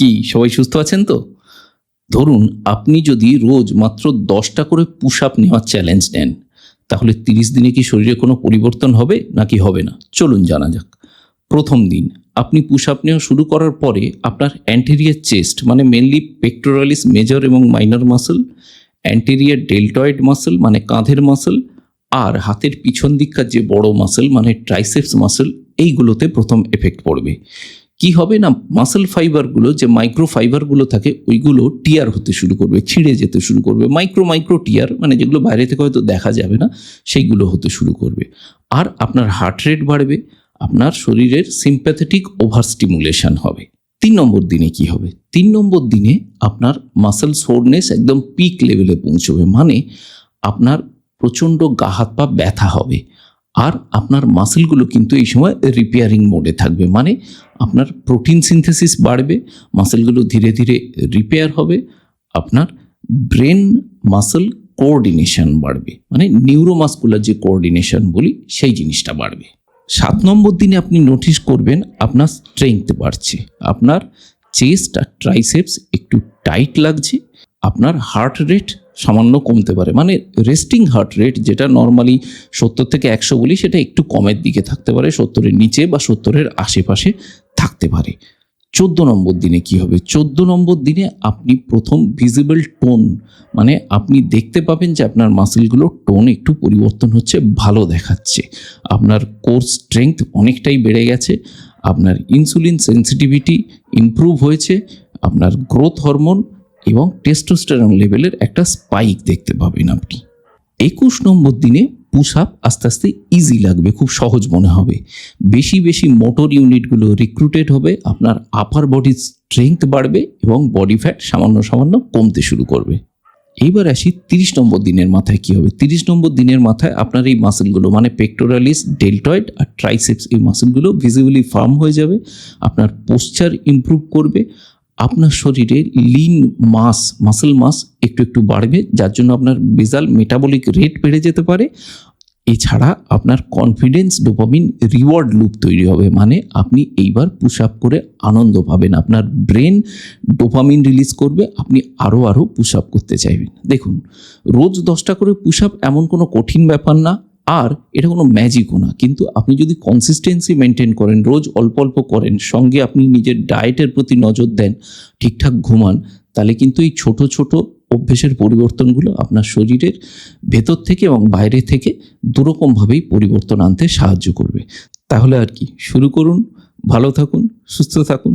কি সবাই সুস্থ আছেন তো? ধরুন আপনি যদি রোজ মাত্র 10টা করে পুশ আপ নেওয়ার চ্যালেঞ্জ নেন, তাহলে 30 দিনে কি শরীরে কোনো পরিবর্তন হবে নাকি হবে না? চলুন জানা যাক। প্রথম দিন আপনি পুশ আপ নেওয়া শুরু করার পরে আপনার অ্যান্টেরিয়র চেস্ট মানে মেনলি পেক্টোরালিস মেজর এবং minor muscle, anterior deltoid muscle মানে কাঁধের মাসল, আর হাতের পিছন দিককার যে বড় মাসল মানে ট্রাইসেপস মাসল, এইগুলোতে প্রথম এফেক্ট পড়বে। কি হবে না, মাসল ফাইবারগুলো যে মাইক্রো ফাইবারগুলো থাকে ওইগুলো টিয়ার হতে শুরু করবে, ছিঁড়ে যেতে শুরু করবে। মাইক্রো টিয়ার মানে যেগুলো বাইরে থেকে হয়তো দেখা যাবে না, সেইগুলো হতে শুরু করবে। আর আপনার হার্ট রেট বাড়বে, আপনার শরীরের সিম্প্যাথেটিক ওভার স্টিমুলেশন হবে। 3 নম্বর দিনে কি হবে? 3 নম্বর দিনে আপনার মাসল সোরনেস একদম পিক লেভেলে পৌঁছবে, মানে আপনার প্রচণ্ড গা হাত পা ব্যথা হবে। আর আপনার মাসলগুলো কিন্তু এই সময় রিপেয়ারিং মোডে থাকবে, মানে আপনার প্রোটিন সিনথেসিস বাড়বে, মাসলগুলো ধীরে ধীরে রিপেয়ার হবে, আপনার ব্রেন মাসল কোঅর্ডিনেশন বাড়বে, মানে নিউরোমাসকুলার যে কোঅর্ডিনেশন বলি সেই জিনিসটা বাড়বে। 7 নম্বর দিনে আপনি নোটিস করবেন আপনার স্ট্রেংথ বাড়ছে, আপনার চেস্ট আর ট্রাইসেপস একটু টাইট লাগছে, আপনার হার্ট রেট সামান্য কমতে পারে, মানে রেস্টিং হার্ট রেট যেটা নর্মালি 70 থেকে 100 বলি সেটা একটু কমের দিকে থাকতে পারে, 70-এর নিচে বা 70-এর আশেপাশে থাকতে পারে। 14 নম্বর দিনে কি হবে? 14 নম্বর দিনে আপনি প্রথম ভিজিবল টোন, মানে আপনি দেখতে পাবেন যে আপনার মাসেলগুলো টোন একটু পরিবর্তন হচ্ছে, ভালো দেখাচ্ছে, আপনার কোর স্ট্রেংথ অনেকটাই বেড়ে গেছে, আপনার ইনসুলিন সেন্সিটিভিটি ইমপ্রুভ হয়েছে, আপনার গ্রোথ হরমোন এবং টেস্টোস্টেরন লেভেলের একটা স্পাইক দেখতে পাবেন আপনি। 21 নম্বর দিনে পুশ আপ আস্তে আস্তে ইজি লাগবে, খুব সহজ মনে হবে, বেশি বেশি মোটর ইউনিটগুলো রিক্রুটেড হবে, আপনার আপার বডির স্ট্রেংথ বাড়বে এবং বডি ফ্যাট সামান্য সামান্য কমতে শুরু করবে। এইবার আসি 30 নম্বর দিনের মাথায় কি হবে? 30 নম্বর দিনের মাথায় আপনার এই মাসেলগুলো মানে পেক্টোরালিস, ডেল্টয়েড আর ট্রাইসেপস, এই মাসেলগুলো ভিজিবলি ফার্ম হয়ে যাবে, আপনার পোশ্চার ইমপ্রুভ করবে, আপনার শরীরে লিন মাস, মাসল মাস একটু একটু বাড়বে, যার জন্য আপনার বেসাল মেটাবলিক রেট বেড়ে যেতে পারে। এছাড়া আপনার কনফিডেন্স, ডোপামিন, রিওয়ার্ড লুপ তৈরি হবে, মানে আপনি এইবার পুশ আপ করে আনন্দ পাবেন, আপনার ব্রেন ডোপামিন রিলিজ করবে, আপনি আরও পুশ আপ করতে চাইবেন। দেখুন, রোজ 10টা করে পুশ আপ এমন কোনো কঠিন ব্যাপার না, আর এটা কোনো ম্যাজিকও না, কিন্তু আপনি যদি কনসিস্টেন্সি মেনটেন করেন, রোজ অল্প অল্প করেন, সঙ্গে আপনি নিজের ডায়েটের প্রতি নজর দেন, ঠিকঠাক ঘুমান, তাহলে কিন্তু এই ছোট ছোট অভ্যেসের পরিবর্তনগুলো আপনার শরীরের ভেতর থেকে এবং বাইরে থেকে দুরকমভাবেই পরিবর্তন আনতে সাহায্য করবে। তাহলে আর কি, শুরু করুন, ভালো থাকুন, সুস্থ থাকুন।